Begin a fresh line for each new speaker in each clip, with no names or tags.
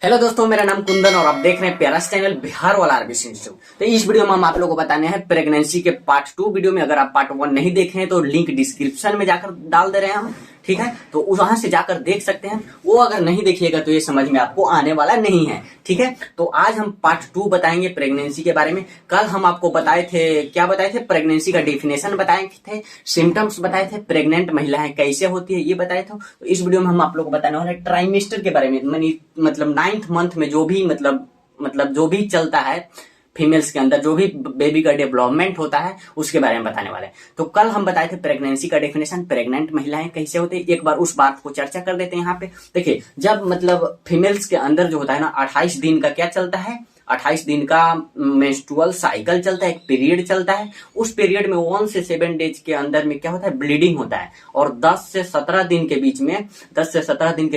Hello दोस्तों, मेरा नाम कुंदन और आप देख रहे हैं प्यारा चैनल बिहार वाला आरबीसी इंस्टीट्यूट। तो इस वीडियो में हम आप लोगों को बताने हैं प्रेगनेंसी के पार्ट 2 वीडियो में। अगर आप पार्ट 1 नहीं देखे हैं तो लिंक डिस्क्रिप्शन में जाकर डाल दे रहे हैं हम, ठीक है। तो वहां से जाकर देख सकते हैं। वो अगर नहीं देखिएगा तो ये समझ में आपको आने वाला नहीं है, ठीक है। तो आज हम पार्ट 2 बताएंगे प्रेगनेंसी के बारे में। कल हम आपको बताए थे, क्या बताए थे, प्रेगनेंसी का डेफिनेशन बताए थे, सिम्टम्स बताए थे, प्रेग्नेंट महिलाएं कैसे होती है ये बताए थे। तो इस वीडियो में हम आप लोग को बताने वाले ट्राइमेस्टर के बारे में, मतलब 9th मंथ में जो भी मतलब जो भी चलता है फीमेल्स के अंदर, जो भी बेबी का डेवलपमेंट होता है उसके बारे में बताने वाले हैं। तो कल हम बताए थे प्रेगनेंसी का डेफिनेशन, प्रेग्नेंट महिलाएं कैसे होती है। एक बार उस बात को चर्चा कर देते हैं यहाँ पे। देखिए, जब मतलब फीमेल्स के अंदर जो होता है ना, 28 दिन का क्या चलता है, 28 दिन का मेंस्ट्रुअल साइकिल चलता है, एक पीरियड चलता है। उस पीरियड में 1 से 7 डेज के अंदर में क्या होता है, ब्लीडिंग होता है। और 10 से 17 दिन के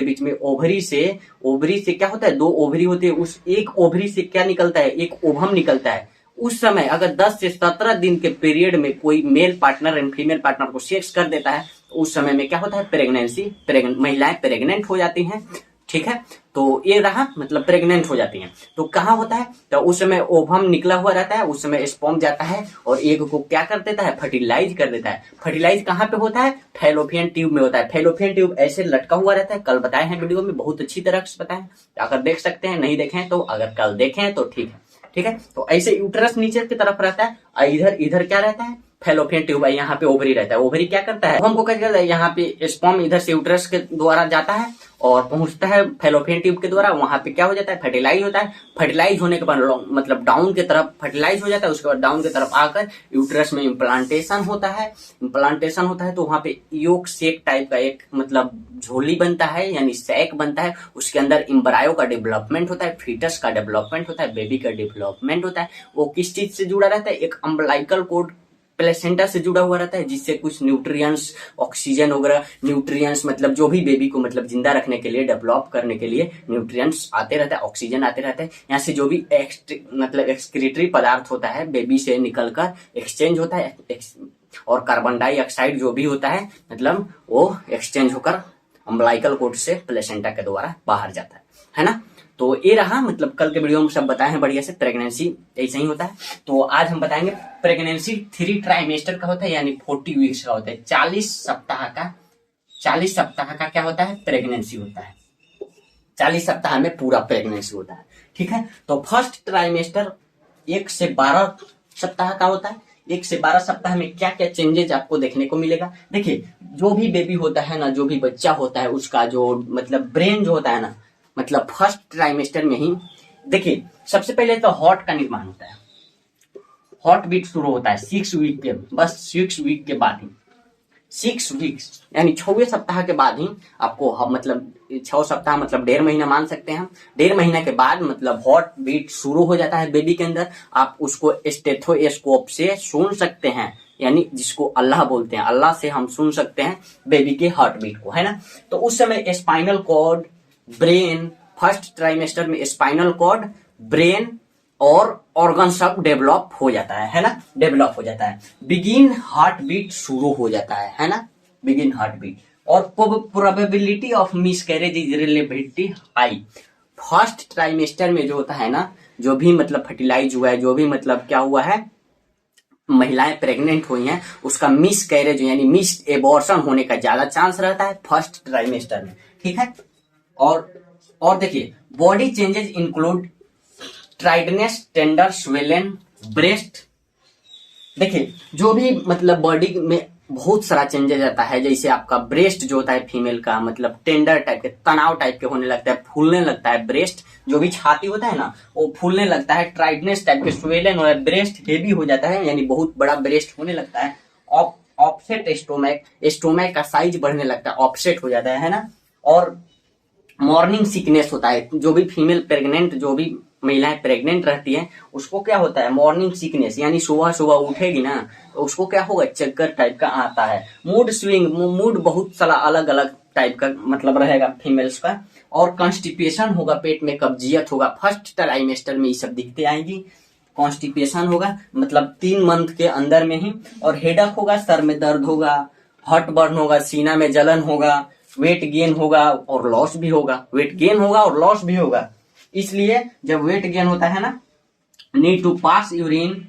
बीच में ओवरी से क्या होता है, 2 ओवरी होती है। उस एक ओवरी से क्या निकलता है, एक ओवम निकलता है। उस समय अगर 10 से 17 दिन के पीरियड में कोई male partner and female partner को सेक्स कर देता है तो उस समय में क्या होता है, महिलाएं प्रेग्नेंट हो जाती हैं, ठीक है। तो ये रहा, मतलब प्रेग्नेंट हो जाती हैं। तो कहाँ होता है, तो उस समय ओवम निकला हुआ रहता है, उस समय स्पर्म जाता है और एग को क्या कर देता है, फर्टिलाइज कर देता है। फर्टिलाइज कहाँ पे होता है, फैलोपियन ट्यूब में होता है। फैलोपियन ट्यूब ऐसे लटका हुआ रहता है, कल बताए हैं वीडियो में, बहुत अच्छी तरह से बताए हैं। अगर देख सकते हैं, नहीं देखें तो अगर कल देखें तो ठीक है, ठीक है। तो ऐसे यूट्रस नीचे की तरफ रहता है, इधर क्या रहता है, फैलोपियन ट्यूब, यहाँ पे ओवरी रहता है। ओवरी क्या करता है, हमको क्या करता है, यहाँ पे स्पर्म इधर से यूट्रस के द्वारा जाता है और पहुंचता है फैलोपियन ट्यूब के द्वारा। वहां पे क्या हो जाता है, फर्टिलाइज होता है। फर्टिलाइज होने के बाद मतलब डाउन की तरफ फर्टिलाइज हो जाता है। उसके बाद डाउन की तरफ आकर यूट्रस में इम्प्लांटेशन होता है। तो वहां पे योक सेक टाइप का एक मतलब झोली बनता है, यानी सैक बनता है। उसके अंदर एम्ब्रायो का डेवलपमेंट होता है, फीटस का डेवलपमेंट होता है, बेबी का डेवलपमेंट होता है। वो किस चीज से जुड़ा रहता है, एक अम्बलाइकल कोड प्लेसेंटा से जुड़ा हुआ रहता है, जिससे कुछ न्यूट्रिएंट्स, ऑक्सीजन वगैरह न्यूट्रिएंट्स, मतलब जो भी बेबी को मतलब जिंदा रखने के लिए, डेवलप करने के लिए न्यूट्रिएंट्स आते रहता है, ऑक्सीजन आते रहता है। यहाँ से जो भी मतलब एक्सक्रीटरी पदार्थ होता है बेबी से निकलकर एक्सचेंज होता है, और कार्बन डाइऑक्साइड जो भी होता है मतलब वो एक्सचेंज होकर अम्बलाइकल कोड से प्लेसेंटा के द्वारा बाहर जाता है ना। तो ये रहा, मतलब कल के वीडियो में सब बताए हैं बढ़िया से। प्रेगनेंसी ऐसा ही होता है। तो आज हम बताएंगे प्रेगनेंसी 3 ट्राइमेस्टर का होता है, यानी 40 वीक्स का होता है। 40 सप्ताह का क्या होता है, प्रेगनेंसी होता है। 40 सप्ताह में पूरा प्रेगनेंसी होता है, ठीक है। तो फर्स्ट ट्राइमेस्टर 1 से 12 सप्ताह का होता है। 1 से 12 सप्ताह में क्या क्या चेंजेस आपको देखने को मिलेगा। देखिए, जो भी बेबी होता है ना, जो भी बच्चा होता है, उसका जो मतलब ब्रेन जो होता है ना, मतलब फर्स्ट ट्राइमेस्टर में ही देखिए, सबसे पहले तो हार्ट का निर्माण होता है। हार्ट बीट शुरू होता है 6 वीक के, बस 6 वीक के बाद ही, 6 वीक्स यानी 6वें सप्ताह के बाद ही आपको, मतलब 6 सप्ताह मतलब 1.5 महीना मान सकते हैं हम। 1.5 महीना के बाद मतलब हार्ट बीट शुरू हो जाता है बेबी के अंदर। आप उसको स्टेथोस्कोप से सुन सकते हैं, यानी जिसको अल्लाह बोलते हैं, अल्लाह से हम सुन सकते हैं बेबी के हार्ट बीट को, है ना। तो उस समय spinal cord, brain, first trimester में स्पाइनल कॉर्ड, ब्रेन और ऑर्गन सब डेवलप हो जाता है ना, डेवलप हो जाता है। बिगिन हार्ट बीट शुरू हो जाता है ना, बिगिन हार्ट बीट। और probability of miscarriage is relatively high. First trimester में जो होता है ना, जो भी मतलब फर्टिलाइज हुआ है, जो भी मतलब क्या हुआ है, महिलाएं प्रेग्नेंट हुई हैं, उसका मिस कैरेज यानी मिस एबॉर्शन होने का ज्यादा चांस रहता है फर्स्ट ट्राइमेस्टर में, ठीक है। और देखिए, body changes include tightness, tender, swollen, breast. देखिए, जो भी मतलब बॉडी में बहुत सारा चेंजेस आता है, जैसे आपका ब्रेस्ट जो होता है फीमेल का, मतलब टेंडर टाइप के, तनाव टाइप के होने लगता है, फूलने लगता है ब्रेस्ट, जो भी छाती होता है ना वो फूलने लगता है। ट्राइटनेस टाइप के, स्वेलन और ब्रेस्ट हेवी हो जाता है, यानी बहुत बड़ा ब्रेस्ट होने लगता है। ऑफसेट स्टोमैक का साइज बढ़ने लगता है, ऑफसेट हो जाता है ना। और मॉर्निंग सिकनेस होता है, जो भी फीमेल प्रेग्नेंट, जो भी महिलाएं प्रेग्नेंट रहती हैं उसको क्या होता है, मॉर्निंग सिकनेस, यानी सुबह सुबह उठेगी ना तो उसको क्या होगा, चक्कर टाइप का आता है। मूड स्विंग, मूड बहुत सारा अलग अलग टाइप का मतलब रहेगा फीमेल्स का। और कॉन्स्टिपेशन होगा, पेट में कब्जियत होगा, फर्स्ट ट्राइमेस्टर में ये सब दिखते आएंगी। कॉन्स्टिपेशन होगा मतलब 3 मंथ के अंदर में ही। और हेडक होगा, सर में दर्द होगा, हर्ट बर्न होगा, सीना में जलन होगा, वेट गेन होगा और लॉस भी होगा, वेट गेन होगा और लॉस भी होगा। इसलिए जब वेट गेन होता है ना, need to pass urine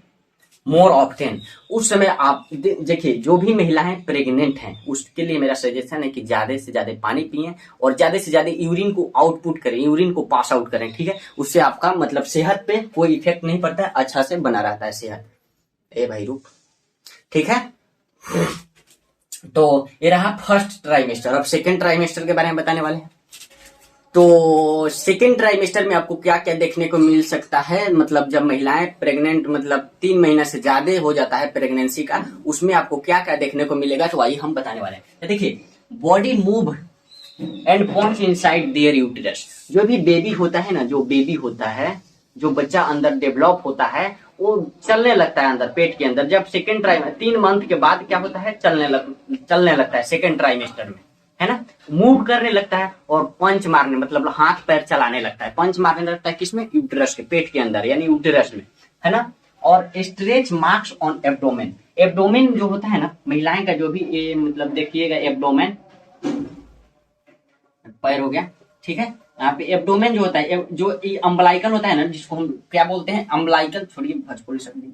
more often, उस समय आप देखिए जो भी महिलाएं प्रेग्नेंट हैं उसके लिए मेरा सजेशन है कि ज्यादा से ज्यादा पानी पिएं और ज्यादा से ज्यादा यूरिन को आउटपुट करें, यूरिन को पास आउट करें, ठीक है। उससे आपका मतलब सेहत पे कोई इफेक्ट नहीं पड़ता है, अच्छा से बना रहता है सेहत। ए भाई रुक, ठीक है। तो ये रहा फर्स्ट ट्राइमेस्टर। अब सेकेंड ट्राइमेस्टर के बारे में बताने वाले हैं। तो सेकेंड ट्राइमेस्टर में आपको क्या क्या देखने को मिल सकता है, मतलब जब महिलाएं प्रेग्नेंट मतलब 3 महीना से ज्यादा हो जाता है प्रेगनेंसी का, उसमें आपको क्या क्या देखने को मिलेगा, तो आइए हम बताने वाले हैं। देखिए, body move and forms inside their uterus. जो भी बेबी होता है ना, जो बेबी होता है, जो बच्चा अंदर डेवलप होता है, वो चलने लगता है अंदर पेट के अंदर। जब सेकेंड ट्राइमेस्टर 3 मंथ के बाद क्या होता है, चलने लगता है सेकेंड ट्राइमेस्टर में, है ना, मूव करने लगता है और पंच मारने मतलब हाथ पैर चलाने लगता है। पंच मारने लगता है किसमें, यूटेरस के, पेट के अंदर यानी यूटेरस में, है ना। और stretch marks on abdomen. Abdomen जो होता है ना महिलाएं का, जो भी ये मतलब देखिएगा एब्डोमेन, पैर हो गया, ठीक है। यहाँ पे एब्डोमेन जो होता है, जो अम्बलाइकल होता है ना, जिसको हम क्या बोलते हैं, अम्बलाइकल, छोड़िए भोजपुरी शब्द,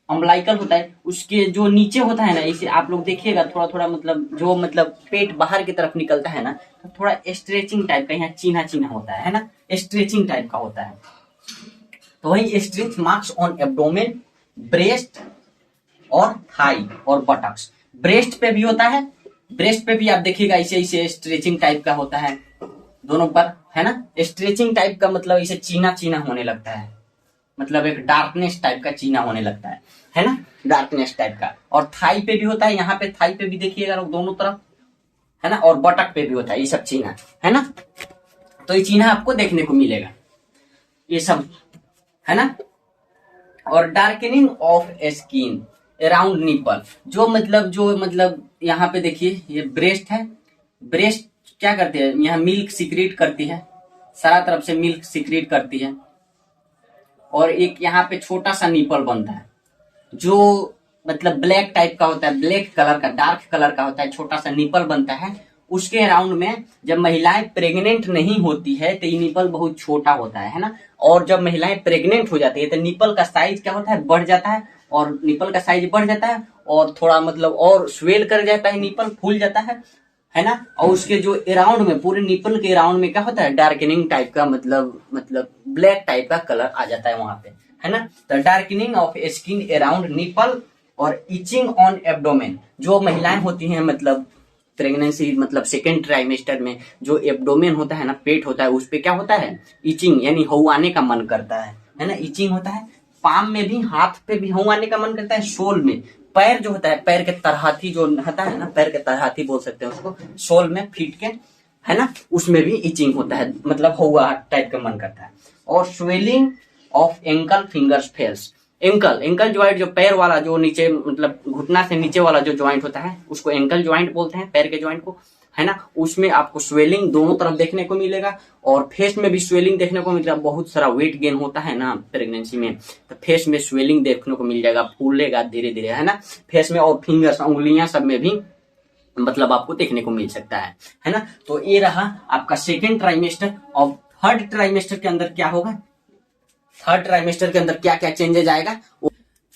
अम्बलाइकल होता है, उसके जो नीचे होता है ना, इसे आप लोग देखिएगा थोड़ा थोड़ा मतलब जो मतलब पेट बाहर की तरफ निकलता है ना, तो थोड़ा स्ट्रेचिंग टाइप का यहाँ चीन्हा चीन्हा होता है ना, स्ट्रेचिंग टाइप का होता है। तो वही stretch marks on abdomen, breast और थाई और बटक्स। ब्रेस्ट पे भी होता है, ब्रेस्ट पे भी आप देखिएगा इसे इसे स्ट्रेचिंग टाइप का होता है दोनों पर, है ना। स्ट्रेचिंग टाइप का मतलब इसे चीना चीना होने लगता है, मतलब एक डार्कनेस टाइप का चीना होने लगता है ना, डार्कनेस टाइप का। और थाई पे भी होता है, यहाँ पे थाई पे भी देखिएगा दोनों तरफ, है ना। और बटक पे भी होता है, ये सब चीना, है ना। तो ये चीना आपको देखने को मिलेगा, ये सब, है ना। और darkening of skin around nipple, जो मतलब यहाँ पे देखिए ये ब्रेस्ट है, ब्रेस्ट क्या करती है, यहाँ मिल्क सीक्रेट करती है, सारा तरफ से मिल्क सीक्रेट करती है। और एक यहाँ पे छोटा सा निपल बनता है, जो मतलब ब्लैक टाइप का होता है, ब्लैक कलर का, डार्क कलर का होता है, छोटा सा निपल बनता है। उसके अराउंड में जब महिलाएं प्रेग्नेंट नहीं होती है तो ये निपल बहुत छोटा होता है ना। और जब महिलाएं प्रेग्नेंट हो जाती है तो निपल का साइज क्या होता है, बढ़ जाता है, और निपल का साइज बढ़ जाता है और थोड़ा मतलब और स्वेल कर जाता है, निपल फूल जाता है ना। और उसके जो अराउंड में, पूरे निपल के अराउंड में क्या होता है, डार्कनिंग टाइप का मतलब ब्लैक टाइप का कलर आ जाता है वहां पे, है ना। तो darkening of skin around nipple और इचिंग ऑन एब्डोमेन। जो महिलाएं होती हैं मतलब प्रेगनेंसी मतलब सेकेंड ट्राइमेस्टर में, जो एब्डोमेन होता है ना, पेट होता है, उस पे क्या होता है, इचिंग यानी हवाने का मन करता है ना, इचिंग होता है। पाम में भी, हाथ पे भी हवाने का मन करता है, सोल में, पैर जो होता है, पैर के तरहाथी जो होता है ना, पैर के तरहाथी बोल सकते हैं उसको, सोल में फीट के, है ना, उसमें भी इचिंग होता है, मतलब हुआ टाइप का मन करता है। और swelling of ankle fingers fails. Ankle joint, जो पैर वाला जो नीचे मतलब घुटना से नीचे वाला जो ज्वाइंट होता है उसको एंकल ज्वाइंट बोलते हैं, पैर के ज्वाइंट को, है ना। उसमें आपको स्वेलिंग दोनों तरफ देखने को मिलेगा। और फेस में भी स्वेलिंग देखने को मिलेगा, बहुत सारा वेट गेन होता है ना प्रेगनेंसी में, तो फेस में स्वेलिंग देखने को मिल जाएगा, फूलेगा धीरे धीरे, है ना, फेस में। और फिंगर्स, उंगलियां सब में भी मतलब आपको देखने को मिल सकता है ना। तो ये रहा आपका सेकेंड ट्राइमेस्टर। और थर्ड ट्राइमेस्टर के अंदर क्या होगा, थर्ड ट्राइमेस्टर के अंदर क्या क्या चेंजेस आएगा।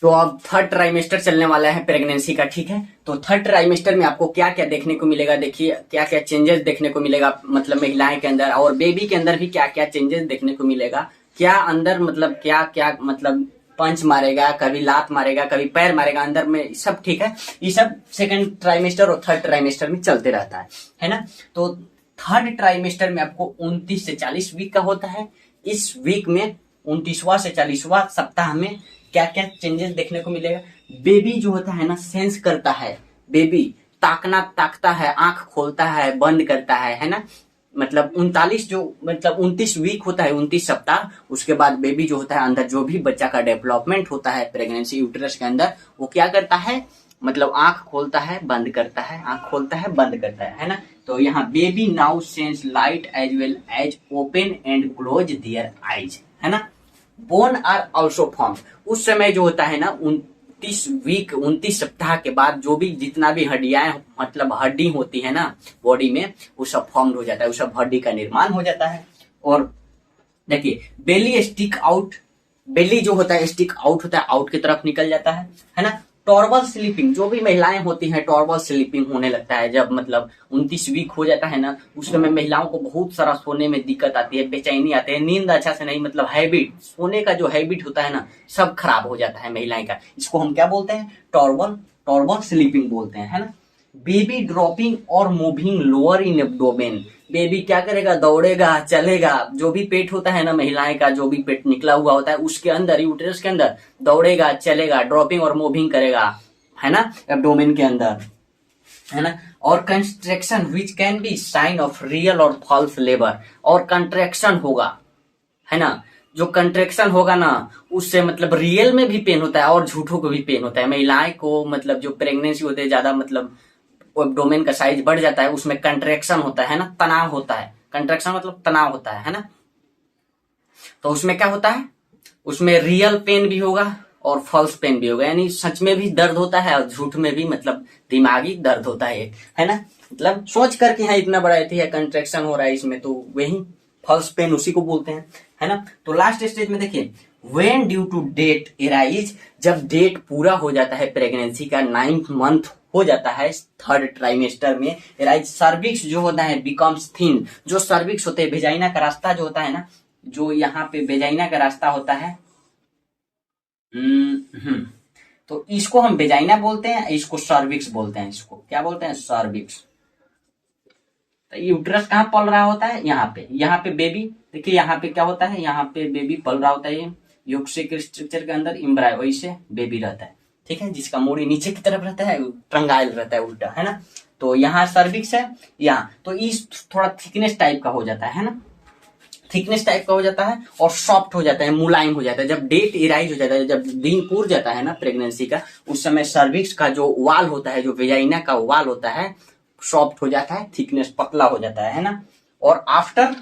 तो अब थर्ड ट्राइमेस्टर चलने वाला है प्रेगनेंसी का, ठीक है। तो थर्ड ट्राइमेस्टर में आपको क्या क्या देखने को मिलेगा, देखिए क्या क्या चेंजेस देखने को मिलेगा मतलब महिलाएं के अंदर, और बेबी के अंदर भी क्या क्या चेंजेस देखने को मिलेगा। क्या अंदर मतलब क्या क्या मतलब पंच मारेगा, कभी लात मारेगा, कभी पैर मारेगा अंदर में, सब ठीक है। ये सब सेकंड ट्राइमेस्टर और थर्ड ट्राइमेस्टर में चलते रहता है ना। तो थर्ड ट्राइमेस्टर में आपको 29 से 40 वीक का होता है। इस वीक में 29वां से 40वां सप्ताह में क्या क्या चेंजेस देखने को मिलेगा। बेबी जो होता है ना, सेंस करता है, बेबी ताकता है, आंख खोलता है, बंद करता है ना। मतलब 29 वीक होता है, 29 सप्ताह। उसके बाद बेबी जो होता है अंदर, जो भी बच्चा का डेवलपमेंट होता है प्रेगनेंसी यूटेरस के अंदर, वो क्या करता है, मतलब आंख खोलता है, बंद करता है, आंख खोलता है, बंद करता है ना। तो यहाँ baby now sense light as well as open and close their eyes, है ना। Bone are also form. उस समय जो होता है ना 29 सप्ताह के बाद, जो भी जितना भी हड्डियां मतलब हड्डी होती है ना बॉडी में, वो सब फॉर्म हो जाता है, वो सब हड्डी का निर्माण हो जाता है। और देखिए बेली स्टिक आउट, बेली जो होता है स्टिक आउट होता है, आउट की तरफ निकल जाता है ना। टॉर्बल स्लीपिंग, जो भी महिलाएं होती हैं टॉर्बल स्लीपिंग होने लगता है जब मतलब 29 वीक हो जाता है ना, उस समय महिलाओं को बहुत सारा सोने में दिक्कत आती है, बेचैनी आती है, नींद अच्छा से नहीं, मतलब हैबिट, सोने का जो हैबिट होता है ना सब खराब हो जाता है महिलाएं का। इसको हम क्या बोलते हैं, टॉर्बल टॉर्बल स्लीपिंग बोलते हैं, है ना। बेबी ड्रॉपिंग और moving lower in abdomen, baby क्या करेगा, दौड़ेगा चलेगा, जो भी पेट होता है ना महिलाएं का, जो भी पेट निकला हुआ होता है उसके अंदर, यूटेरस के अंदर दौड़ेगा चलेगा, ड्रॉपिंग और मूविंग करेगा, है ना, एब्डोमेन के अंदर, है ना। और construction which can be sign of real और फॉल्स लेबर, और कंट्रैक्शन होगा, है ना, जो कंट्रैक्शन होगा ना उससे मतलब रियल में भी पेन होता है और झूठों को भी पेन होता है। महिलाएं को मतलब जो प्रेगनेंसी होते है ज्यादा मतलब एब्डोमेन का साइज बढ़ जाता है, उसमें कंट्रैक्शन होता है ना, तनाव होता है, कंट्रैक्शन मतलब तनाव होता है ना। तो उसमें क्या होता है, उसमें रियल पेन भी होगा और फॉल्स पेन भी होगा, यानी सच में भी दर्द होता है और झूठ में भी मतलब दिमागी दर्द होता है ना। मतलब सोच करके यहाँ इतना बड़ा है कंट्रैक्शन हो रहा है इसमें, तो वही फॉल्स पेन उसी को बोलते हैं, है ना। तो लास्ट स्टेज में देखिए when due to date arise, जब डेट पूरा हो जाता है प्रेगनेंसी का, 9th मंथ हो जाता है 3rd ट्राइमेस्टर में, एराइज सर्विक्स जो होता है बिकम्स थिन, जो सर्विक्स होते हैं वेजाइना का रास्ता जो होता है ना, जो यहाँ पे वेजाइना का रास्ता होता है, तो इसको हम वेजाइना बोलते हैं, इसको सर्विक्स बोलते हैं, इसको क्या बोलते हैं, सर्विक्स। तो यूट्रस कहाँ पल रहा होता है, यहाँ पे बेबी, देखिए यहाँ पे क्या होता है, यहाँ पे बेबी पल रहा होता है, ये योगसेक स्ट्रक्चर के अंदर इम्ब्रायो, वही से बेबी रहता है, ठीक है, जिसका मोड़ी नीचे की तरफ रहता है, टंगाइल रहता है उल्टा, है ना। तो यहाँ सर्विक्स है, यहाँ तो इस थोड़ा थिकनेस टाइप का हो जाता है ना, थिकनेस टाइप का हो जाता है और सॉफ्ट हो जाता है, मुलायम हो जाता है। जब डेट इराइज हो जाता है, जब दिन पूर जाता है ना प्रेगनेंसी का, उस समय सर्विक्स का जो वाल होता है, जो वेजाइना का वाल होता है, सॉफ्ट हो जाता है, थिकनेस पतला हो जाता है ना। और आफ्टर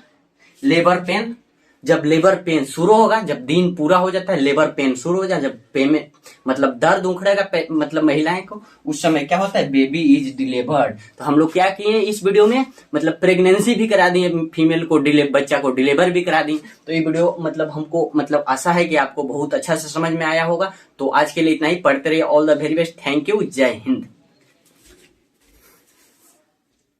लेबर पेन, जब लेबर पेन शुरू होगा, जब दिन पूरा हो जाता है लेबर पेन शुरू हो जाए, जब पेन में मतलब दर्द उखड़ेगा मतलब महिलाएं को, उस समय क्या होता है, बेबी इज डिलीवर्ड। तो हम लोग क्या किए इस वीडियो में, मतलब प्रेगनेंसी भी करा दिए, फीमेल को बच्चा को डिलीवर भी करा दी। तो ये वीडियो मतलब हमको मतलब आशा है कि आपको बहुत अच्छा से समझ में आया होगा। तो आज के लिए इतना ही, पढ़ते रहिए, all the very best, thank you, जय हिंद।